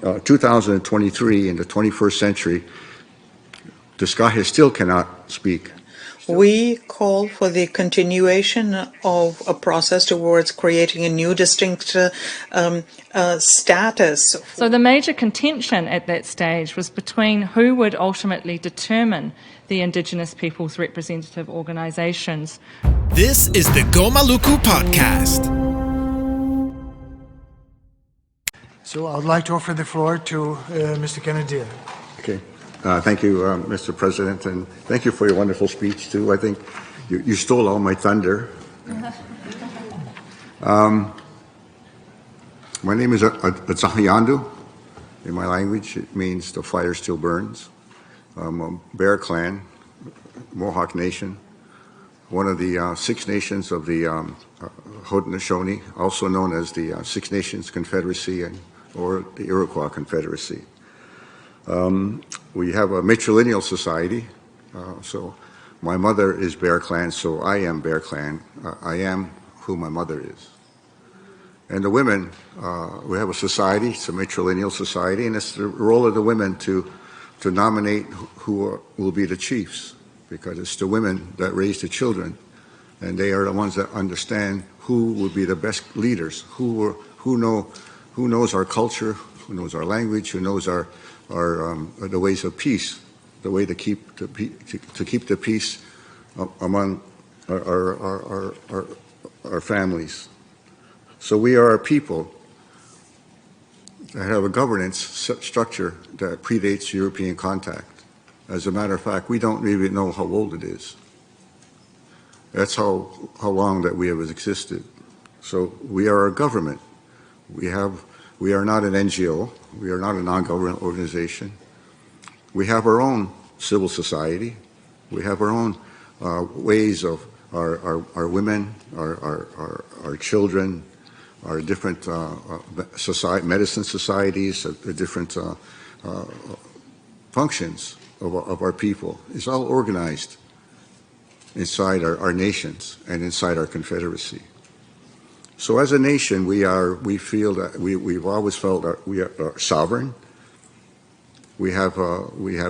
2023, in the 21st century, Deskaheh still cannot speak. We call for the continuation of a process towards creating a new distinct status. So the major contention at that stage was between who would ultimately determine the Indigenous peoples' representative organisations. This is the Go Maluku podcast. So I would like to offer the floor to Mr. Kenneth Deer. Okay. Thank you, Mr. President, and thank you for your wonderful speech, too. I think you stole all my thunder. My name is Atsahayandu. In my language, it means the fire still burns. I'm a Bear Clan, Mohawk Nation, one of the 6 nations of the Haudenosaunee, also known as the Six Nations Confederacy or the Iroquois Confederacy. We have a matrilineal society, so my mother is Bear Clan, so I am Bear Clan. I am who my mother is. And the women, we have a society, it's a matrilineal society, and it's the role of the women to nominate who will be the chiefs, because it's the women that raise the children, and they are the ones that understand who will be the best leaders, who knows our culture, who knows our language, who knows the ways of peace, the way to keep the peace among our families. So we are a people that have a governance structure that predates European contact. As a matter of fact, we don't even know how old it is. That's how long that we have existed. So we are a government. We are not an NGO. We are not a non-government organization. We have our own civil society. We have our own ways of our women, our children, our different medicine societies, the different functions of our people. It's all organized inside our nations and inside our confederacy. So as a nation, we feel that we've always felt that we are sovereign. We have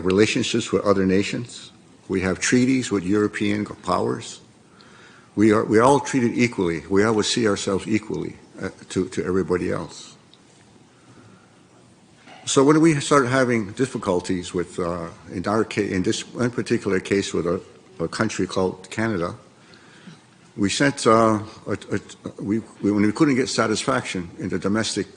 relationships with other nations. We have treaties with European powers. We are all treated equally. We always see ourselves equally to everybody else. So when we started having difficulties with, in this one particular case with a country called Canada, we sent, when we couldn't get satisfaction in the domestic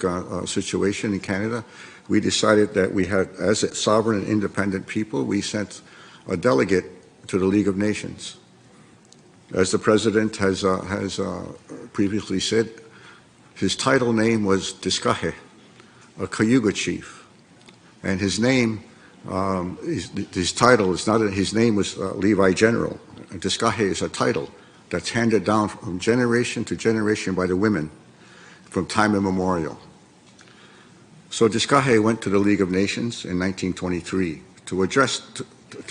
situation in Canada, we decided that we had, as a sovereign and independent people, we sent a delegate to the League of Nations. As the President has previously said, his title name was Deskaheh, a Cayuga chief. And his name, his title is not, his name was Levi General. Deskaheh is a title that's handed down from generation to generation by the women from time immemorial. So Deskaheh went to the League of Nations in 1923 to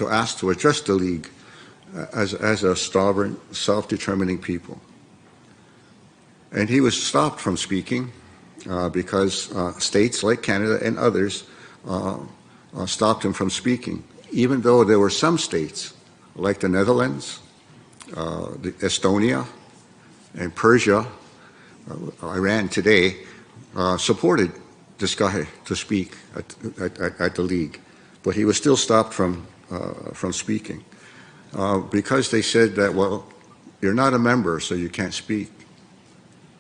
ask to address the League as a sovereign, self-determining people. And he was stopped from speaking because states like Canada and others stopped him from speaking, even though there were some states like the Netherlands, Estonia, and Persia, Iran today, supported Deskaheh to speak at the League, but he was still stopped from speaking because they said that, well, you're not a member, so you can't speak.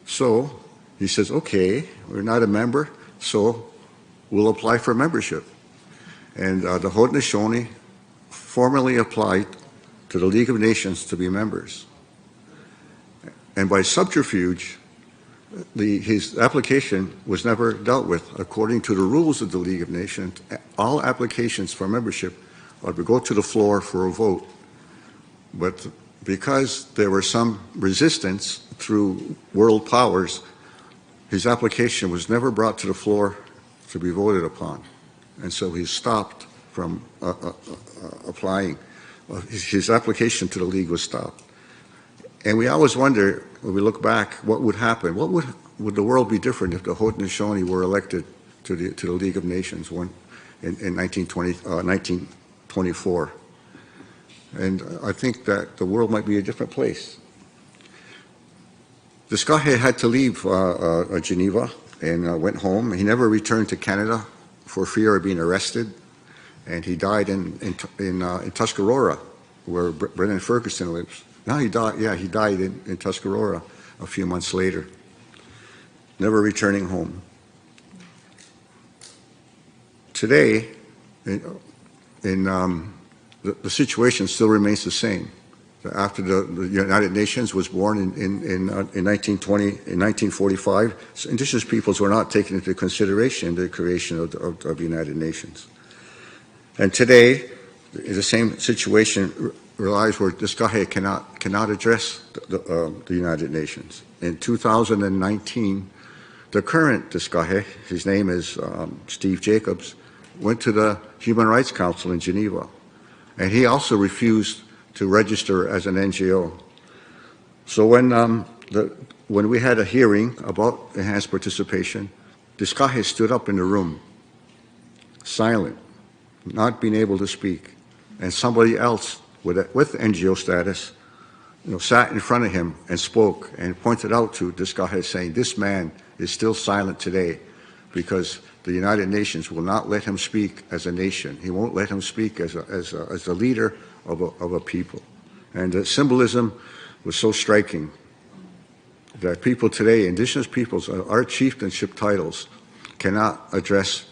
So he says, okay, we're not a member, so we'll apply for membership. And the Haudenosaunee formally applied to the League of Nations to be members. And by subterfuge, his application was never dealt with. According to the rules of the League of Nations, all applications for membership are to go to the floor for a vote. But because there was some resistance through world powers, his application was never brought to the floor to be voted upon. And so he stopped from applying. His application to the League was stopped. And we always wonder, when we look back, what would happen? What would the world be different if the Haudenosaunee were elected to the League of Nations in 1924. And I think that the world might be a different place. Deskaheh had to leave Geneva and went home. He never returned to Canada for fear of being arrested, and he died in Tuscarora, where Brendan Ferguson lives. No, he died. Yeah, he died in Tuscarora a few months later, never returning home. Today, the situation still remains the same. After the United Nations was born in 1945, Indigenous peoples were not taken into consideration in the creation of the United Nations. And today, the same situation relies where Deskaheh cannot address the United Nations. In 2019, the current Deskaheh, his name is Steve Jacobs, went to the Human Rights Council in Geneva, and he also refused to register as an NGO. So when we had a hearing about enhanced participation, Deskaheh stood up in the room, silent, not being able to speak, and somebody else with NGO status, sat in front of him and spoke and pointed out to Deskaheh, saying, "This man is still silent today because the United Nations will not let him speak as a nation. He won't let him speak as a leader of a people." And the symbolism was so striking that people today, Indigenous peoples, our chieftainship titles, cannot address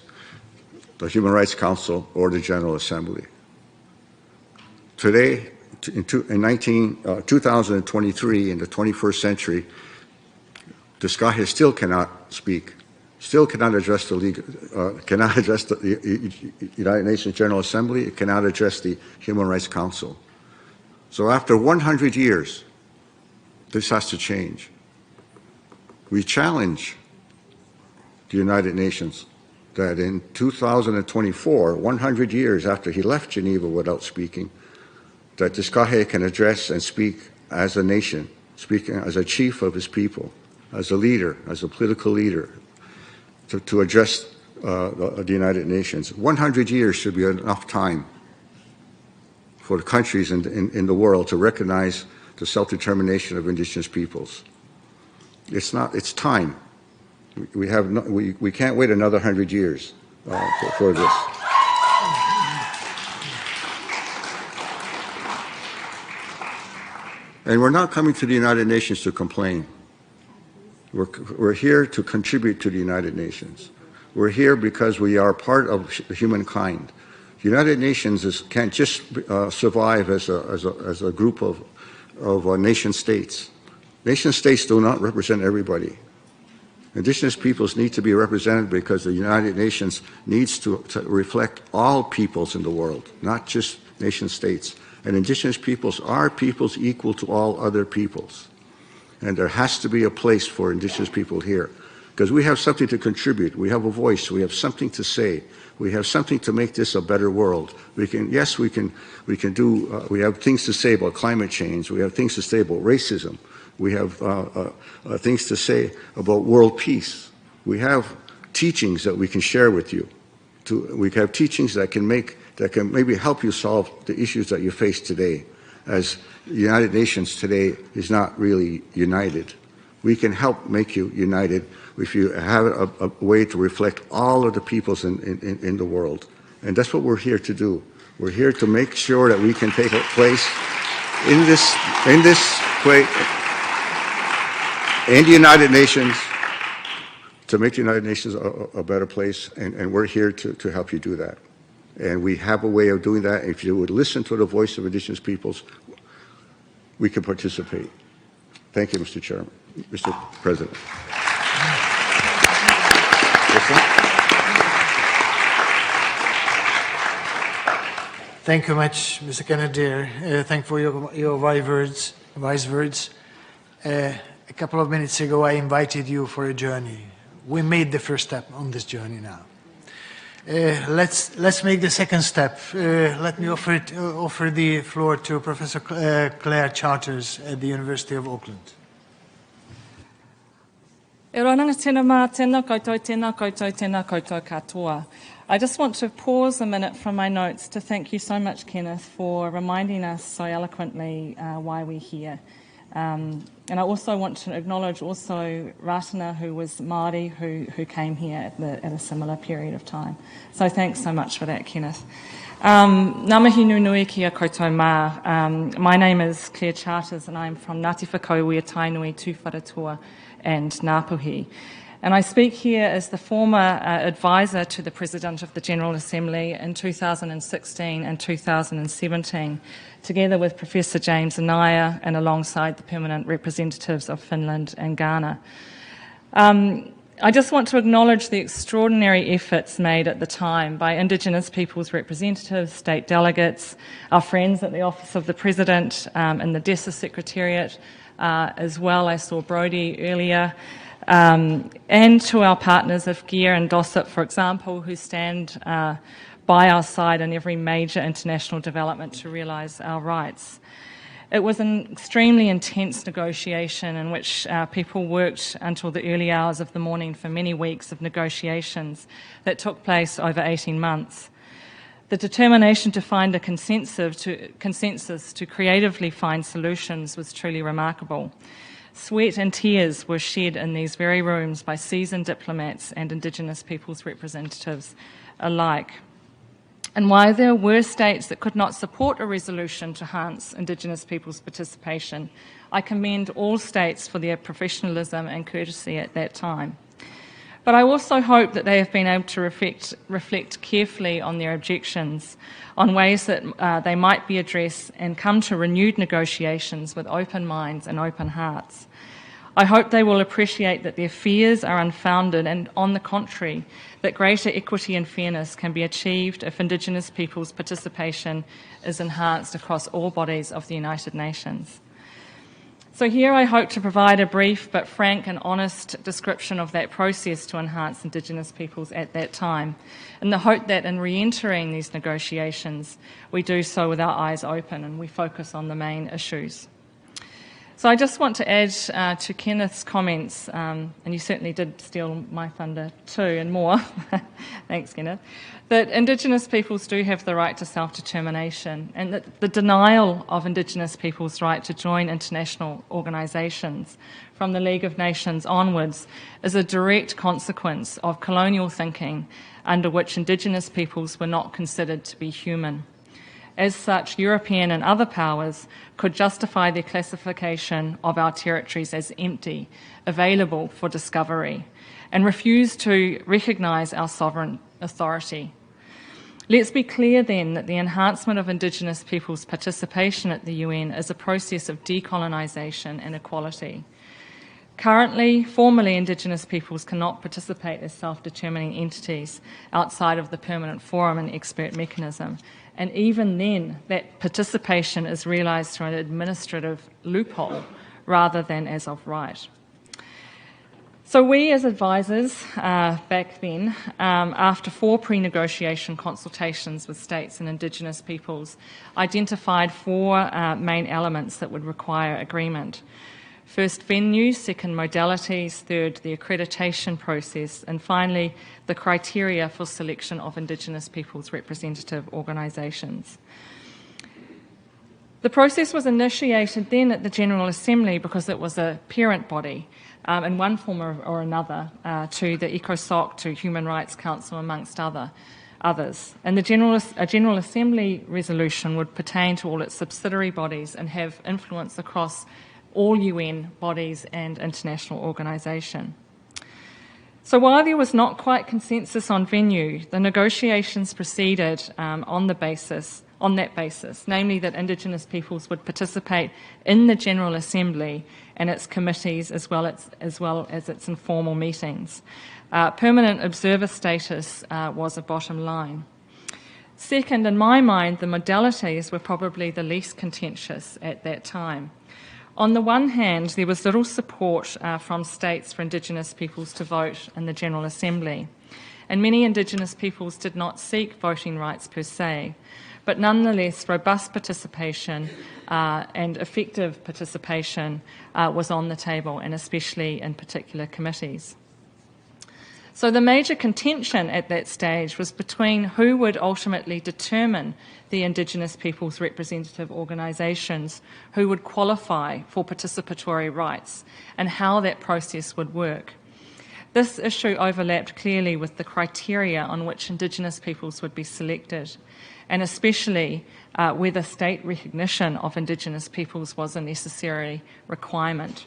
the Human Rights Council or the General Assembly. Today, in 2023, in the 21st century, Deskaheh still cannot speak, still cannot address the League, cannot address the United Nations General Assembly, it cannot address the Human Rights Council. So after 100 years, this has to change. We challenge the United Nations that in 2024, 100 years after he left Geneva without speaking, that Deskaheh can address and speak as a nation, speaking as a chief of his people, as a leader, as a political leader, to address the United Nations. 100 years should be enough time for the countries in the world to recognize the self-determination of Indigenous peoples. It's time. We can't wait another 100 years for this. And we're not coming to the United Nations to complain. We're here to contribute to the United Nations. We're here because we are part of humankind. The United Nations can't just survive as a group of nation states. Nation states do not represent everybody. Indigenous peoples need to be represented because the United Nations needs to reflect all peoples in the world, not just nation states. And Indigenous peoples are peoples equal to all other peoples. And there has to be a place for Indigenous people here because we have something to contribute. We have a voice. We have something to say. We have something to make this a better world. We have things to say about climate change. We have things to say about racism. We have things to say about world peace. We have teachings that we can share with you. We have teachings that can maybe help you solve the issues that you face today. As the United Nations today is not really united. We can help make you united if you have a way to reflect all of the peoples in the world. And that's what we're here to do. We're here to make sure that we can take a place in the United Nations, to make the United Nations a better place, and we're here to help you do that. And we have a way of doing that. If you would listen to the voice of Indigenous peoples, we can participate. Thank you, Mr. Chairman, Mr. President. Thank you much, Mr. Kenneth Deer. Thank you for your wise words. A couple of minutes ago, I invited you for a journey. We made the first step on this journey now. Let's make the second step. Let me offer the floor to Professor Claire Charters at the University of Auckland. E ronanga tēnā mā, tēnā koutou, tēnā koutou, tēnā koutou katoa. I just want to pause a minute from my notes to thank you so much, Kenneth, for reminding us so eloquently why we're here. And I also want to acknowledge also Ratana, who was Māori, who came here at a similar period of time. So thanks so much for that, Kenneth. Ngā mihi nui kia koutou mā. My name is Claire Charters and I'm from Ngāti Whakauwea Tainui, Tūwharatua and Ngāpuhi. And I speak here as the former advisor to the President of the General Assembly in 2016 and 2017, together with Professor James Anaya and alongside the permanent representatives of Finland and Ghana. I just want to acknowledge the extraordinary efforts made at the time by Indigenous peoples representatives, state delegates, our friends at the Office of the President and the DESA Secretariat as well. I saw Brodie earlier. And to our partners of GEAR and DOSIP, for example, who stand by our side in every major international development to realise our rights. It was an extremely intense negotiation in which people worked until the early hours of the morning for many weeks of negotiations that took place over 18 months. The determination to find a consensus to creatively find solutions was truly remarkable. Sweat and tears were shed in these very rooms by seasoned diplomats and Indigenous peoples representatives alike. And while there were states that could not support a resolution to enhance Indigenous peoples' participation, I commend all states for their professionalism and courtesy at that time. But I also hope that they have been able to reflect carefully on their objections, on ways that they might be addressed and come to renewed negotiations with open minds and open hearts. I hope they will appreciate that their fears are unfounded and, on the contrary, that greater equity and fairness can be achieved if Indigenous peoples' participation is enhanced across all bodies of the United Nations. So here I hope to provide a brief but frank and honest description of that process to enhance Indigenous peoples at that time, in the hope that in re-entering these negotiations, we do so with our eyes open and we focus on the main issues. So I just want to add to Kenneth's comments, and you certainly did steal my thunder too and more, thanks Kenneth, that Indigenous peoples do have the right to self-determination and that the denial of Indigenous peoples' right to join international organisations from the League of Nations onwards is a direct consequence of colonial thinking under which Indigenous peoples were not considered to be human. As such, European and other powers could justify their classification of our territories as empty, available for discovery, and refuse to recognise our sovereign authority. Let's be clear then that the enhancement of Indigenous peoples' participation at the UN is a process of decolonisation and equality. Currently, formally Indigenous peoples cannot participate as self-determining entities outside of the permanent forum and expert mechanism. And even then, that participation is realised through an administrative loophole rather than as of right. So we as advisors back then, after 4 pre-negotiation consultations with states and Indigenous peoples, identified 4 main elements that would require agreement. First, venue; second, modalities; third, the accreditation process; and finally, the criteria for selection of Indigenous peoples' representative organisations. The process was initiated then at the General Assembly because it was a parent body in one form or another to the ECOSOC, to Human Rights Council, amongst others. And a General Assembly resolution would pertain to all its subsidiary bodies and have influence across all UN bodies and international organisation. So while there was not quite consensus on venue, the negotiations proceeded on that basis, namely that Indigenous peoples would participate in the General Assembly and its committees as well as its informal meetings. Permanent observer status was a bottom line. Second, in my mind, the modalities were probably the least contentious at that time. On the one hand, there was little support from states for Indigenous peoples to vote in the General Assembly. and many Indigenous peoples did not seek voting rights per se. But nonetheless, robust participation and effective participation was on the table, and especially in particular committees. So the major contention at that stage was between who would ultimately determine the Indigenous peoples' representative organisations who would qualify for participatory rights and how that process would work. This issue overlapped clearly with the criteria on which Indigenous peoples would be selected, and especially whether state recognition of Indigenous peoples was a necessary requirement.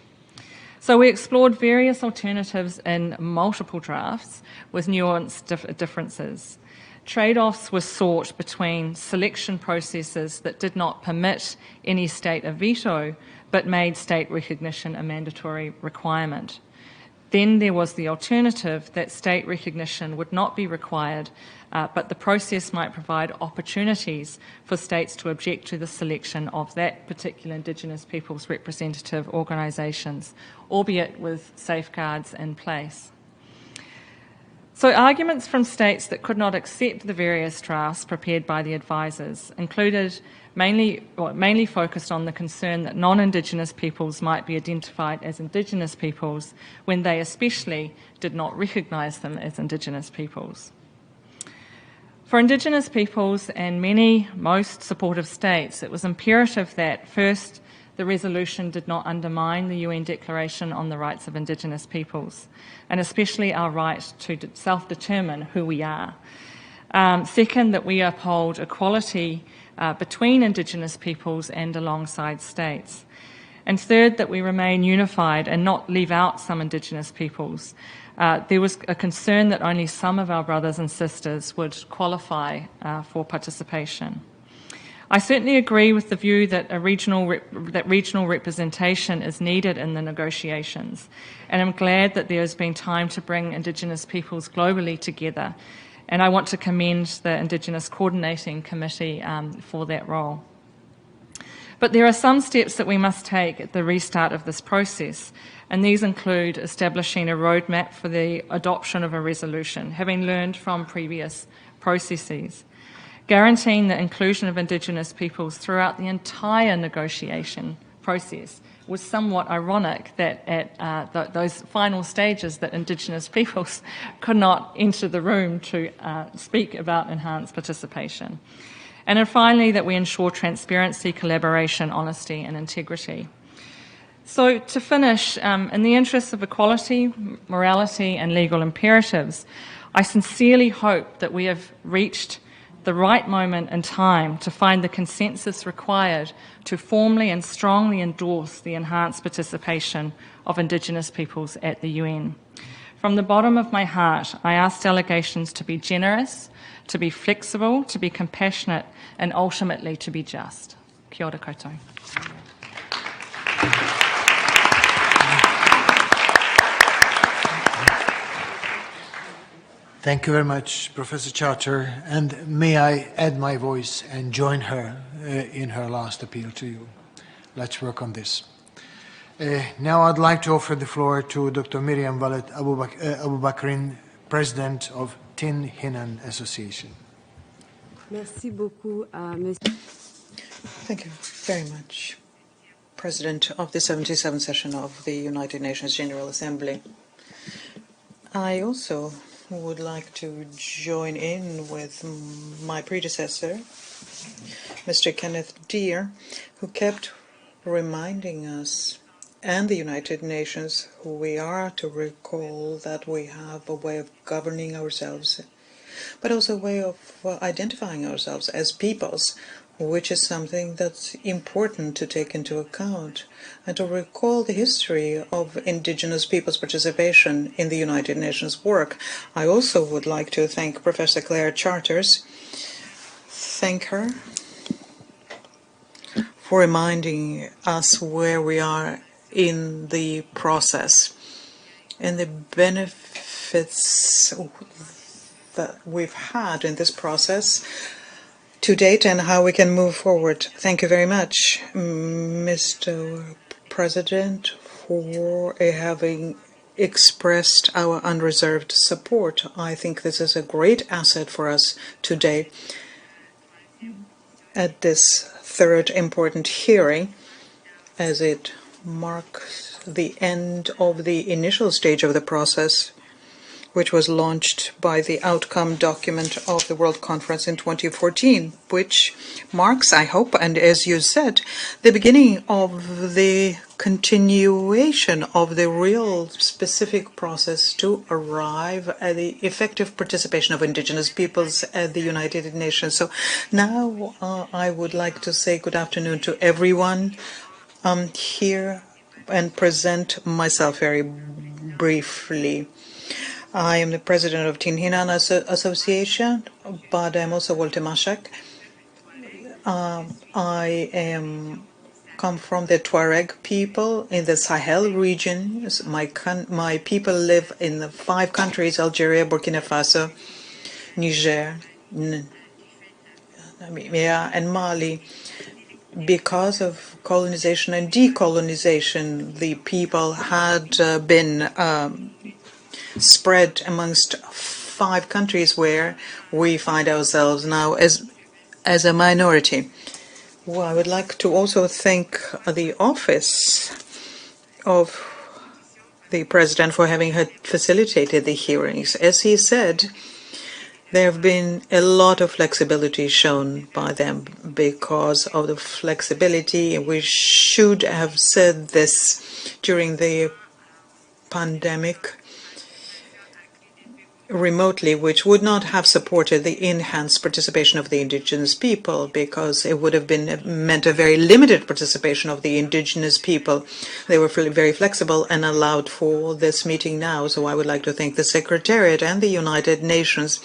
So we explored various alternatives in multiple drafts with nuanced differences. Trade-offs were sought between selection processes that did not permit any state a veto but made state recognition a mandatory requirement. Then there was the alternative that state recognition would not be required, but the process might provide opportunities for states to object to the selection of that particular Indigenous people's representative organisations, albeit with safeguards in place. So arguments from states that could not accept the various drafts prepared by the advisors included mainly focused on the concern that non-Indigenous peoples might be identified as Indigenous peoples when they especially did not recognise them as Indigenous peoples. For Indigenous peoples and most supportive states, it was imperative that, first, the resolution did not undermine the UN Declaration on the Rights of Indigenous Peoples, and especially our right to self-determine who we are. Second, that we uphold equality between Indigenous peoples and alongside states. And third, that we remain unified and not leave out some Indigenous peoples. There was a concern that only some of our brothers and sisters would qualify for participation. I certainly agree with the view that regional representation is needed in the negotiations, and I'm glad that there has been time to bring Indigenous peoples globally together. And I want to commend the Indigenous Coordinating Committee for that role. But there are some steps that we must take at the restart of this process, and these include establishing a roadmap for the adoption of a resolution, having learned from previous processes, guaranteeing the inclusion of Indigenous peoples throughout the entire negotiation process. It was somewhat ironic that at those final stages that Indigenous peoples could not enter the room to speak about enhanced participation. And then finally, that we ensure transparency, collaboration, honesty and integrity. So to finish, in the interests of equality, morality and legal imperatives, I sincerely hope that we have reached the right moment in time to find the consensus required to formally and strongly endorse the enhanced participation of Indigenous peoples at the UN. From the bottom of my heart, I ask delegations to be generous, to be flexible, to be compassionate, and ultimately to be just. Kia ora koutou. Thank you very much, Professor Charter, and may I add my voice and join her in her last appeal to you. Let's work on this. Now I'd like to offer the floor to Dr. Miriam Wallet Abubakrin, President of Tin Hinan Association. Merci beaucoup, Thank you very much, President of the 77th session of the United Nations General Assembly. I also would like to join in with my predecessor, Mr. Kenneth Deer, who kept reminding us and the United Nations who we are to recall that we have a way of governing ourselves, but also a way of identifying ourselves as peoples, which is something that's important to take into account, and to recall the history of Indigenous peoples' participation in the United Nations work. I also would like to thank Professor Claire Charters, thank her for reminding us where we are in the process and the benefits that we've had in this process to date and how we can move forward. Thank you very much, Mr. President, for having expressed our unreserved support. I think this is a great asset for us today at this third important hearing, as it marks the end of the initial stage of the process, which was launched by the outcome document of the World Conference in 2014, which marks, I hope, and as you said, the beginning of the continuation of the real specific process to arrive at the effective participation of indigenous peoples at the United Nations. So now I would like to say good afternoon to everyone here and present myself very briefly. I am the president of Tinhinan Association, but I'm also Walter Mashak. I come from the Tuareg people in the Sahel region. My people live in the 5 countries: Algeria, Burkina Faso, Niger, Namibia, and Mali. Because of colonization and decolonization, the people had been spread amongst 5 countries where we find ourselves now as a minority. Well, I would like to also thank the office of the President for having facilitated the hearings. As he said, there have been a lot of flexibility shown by them. Because of the flexibility, we should have said this during the pandemic remotely, which would not have supported the enhanced participation of the indigenous people, because it would have meant a very limited participation of the indigenous people. They were very flexible and allowed for this meeting now. So I would like to thank the Secretariat and the United Nations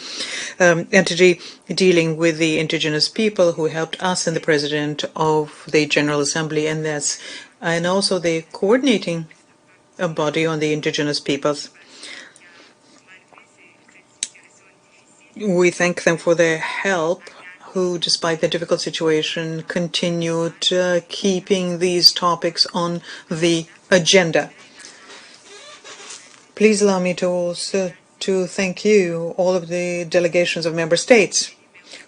entity dealing with the indigenous people who helped us and the President of the General Assembly in this, and also the coordinating body on the indigenous peoples. We thank them for their help, who, despite the difficult situation, continued keeping these topics on the agenda. Please allow me to also to thank you, all of the delegations of member states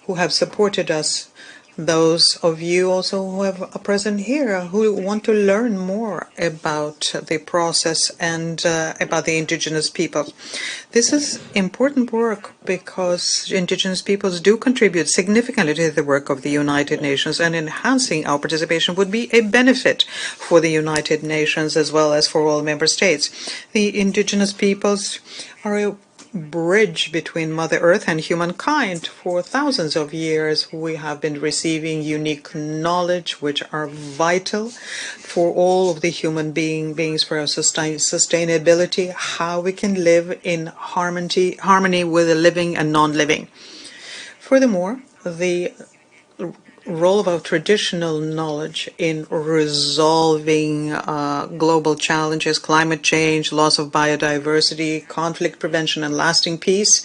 who have supported us. Those of you also who are present here who want to learn more about the process and about the indigenous people. This is important work because indigenous peoples do contribute significantly to the work of the United Nations, and enhancing our participation would be a benefit for the United Nations as well as for all member states. The indigenous peoples are a bridge between Mother Earth and humankind. For thousands of years, we have been receiving unique knowledge which are vital for all of the human beings, for our sustainability, how we can live in harmony with the living and non-living. Furthermore, the role of our traditional knowledge in resolving global challenges, climate change, loss of biodiversity, conflict prevention, and lasting peace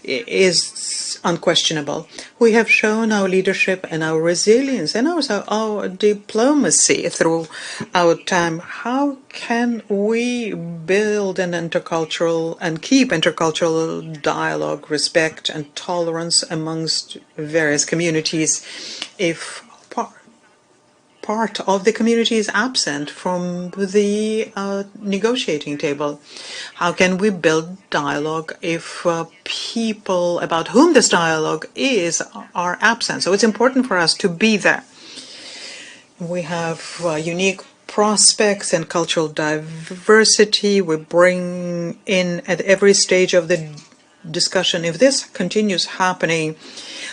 is unquestionable. We have shown our leadership and our resilience and also our diplomacy through our time. How can we build an intercultural and keep intercultural dialogue, respect, and tolerance amongst various communities if part of the community is absent from the negotiating table? How can we build dialogue if people about whom this dialogue is are absent? So it's important for us to be there. We have unique prospects and cultural diversity. We bring in at every stage of the discussion. If this continues happening,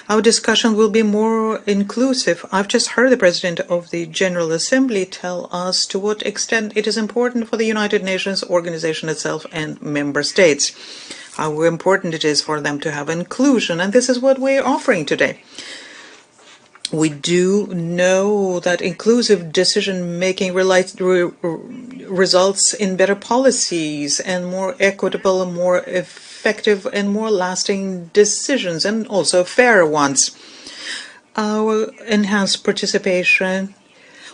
our discussion will be more inclusive. I've just heard the President of the General Assembly tell us to what extent it is important for the United Nations organization itself and member states, how important it is for them to have inclusion, and this is what we're offering today. We do know that inclusive decision-making results in better policies and more equitable and more effective and more lasting decisions, and also fairer ones. Our enhanced participation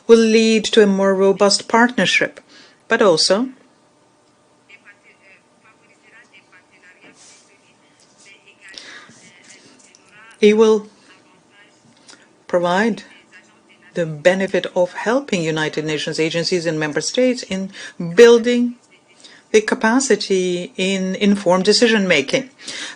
will lead to a more robust partnership, but also It will provide the benefit of helping United Nations agencies and member states in building the capacity in informed decision-making.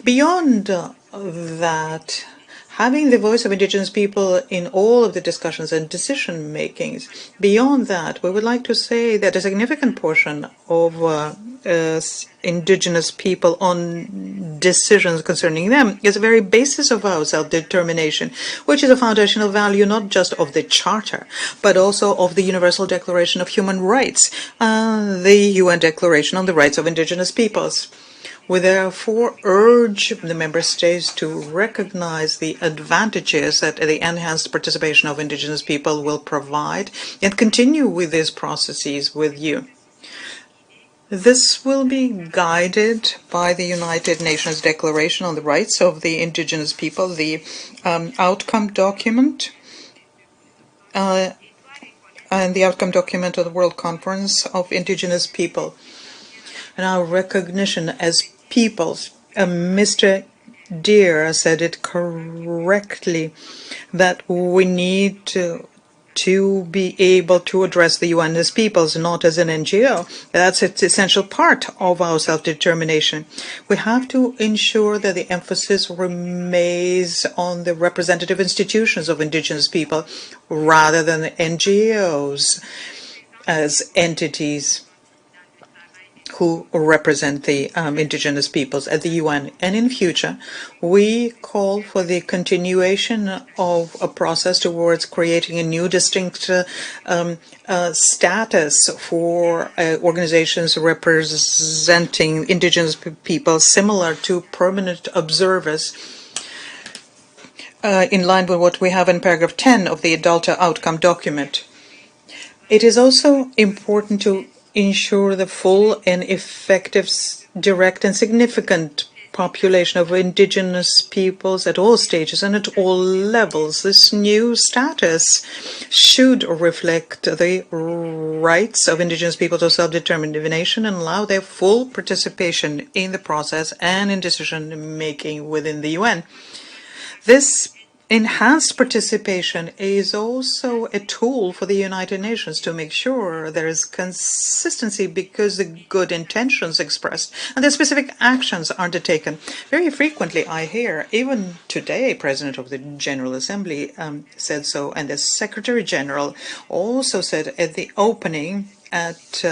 Beyond that, having the voice of indigenous people in all of the discussions and decision-makings, beyond that, we would like to say that a significant portion of indigenous people on decisions concerning them is the very basis of our self-determination, which is a foundational value not just of the Charter, but also of the Universal Declaration of Human Rights, the UN Declaration on the Rights of Indigenous Peoples. We therefore urge the member states to recognize the advantages that the enhanced participation of indigenous people will provide and continue with these processes with you. This will be guided by the United Nations Declaration on the Rights of the Indigenous People, the outcome document, and the outcome document of the World Conference of Indigenous People, and our recognition as peoples. Mr. Deer said it correctly that we need to be able to address the UN as peoples, not as an NGO. That's an essential part of our self-determination. We have to ensure that the emphasis remains on the representative institutions of indigenous people rather than the NGOs as entities who represent the indigenous peoples at the UN. And in future, we call for the continuation of a process towards creating a new distinct status for organizations representing indigenous people, similar to permanent observers, in line with what we have in paragraph 10 of the Adulta outcome document. It is also important to ensure the full and effective, direct and significant population of indigenous peoples at all stages and at all levels. This new status should reflect the rights of indigenous people to self-determination and allow their full participation in the process and in decision-making within the UN. This enhanced participation is also a tool for the United Nations to make sure there is consistency because the good intentions expressed and the specific actions are undertaken. Very frequently I hear, even today, President of the General Assembly said so, and the Secretary General also said at the opening at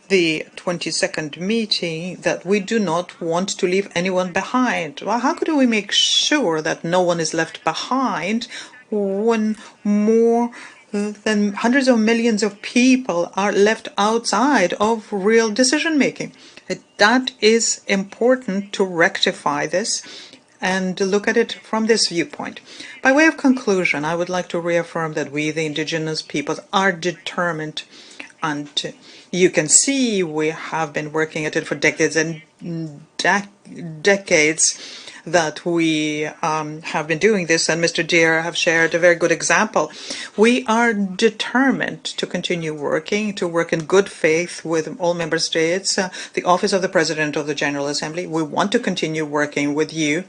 the 22nd meeting that we do not want to leave anyone behind. Well, how could we make sure that no one is left behind when more than hundreds of millions of people are left outside of real decision-making? That is important to rectify this and look at it from this viewpoint. By way of conclusion, I would like to reaffirm that we, the indigenous peoples, are determined, and you can see we have been working at it for decades and decades that we have been doing this, and Mr. Deer have shared a very good example. We are determined to continue working, to work in good faith with all member states, the Office of the President of the General Assembly. We want to continue working with you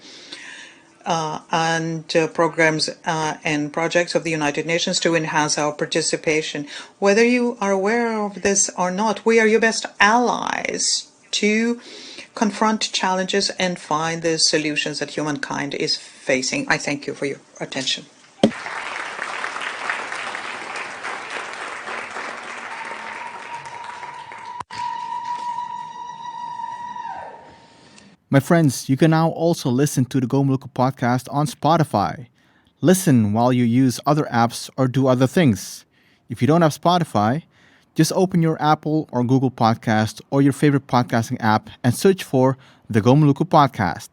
and programs and projects of the United Nations to enhance our participation. Whether you are aware of this or not, we are your best allies to confront challenges and find the solutions that humankind is facing. I thank you for your attention. My friends, you can now also listen to the Go Maluku podcast on Spotify. Listen while you use other apps or do other things. If you don't have Spotify, just open your Apple or Google podcast or your favorite podcasting app and search for the Go Maluku podcast.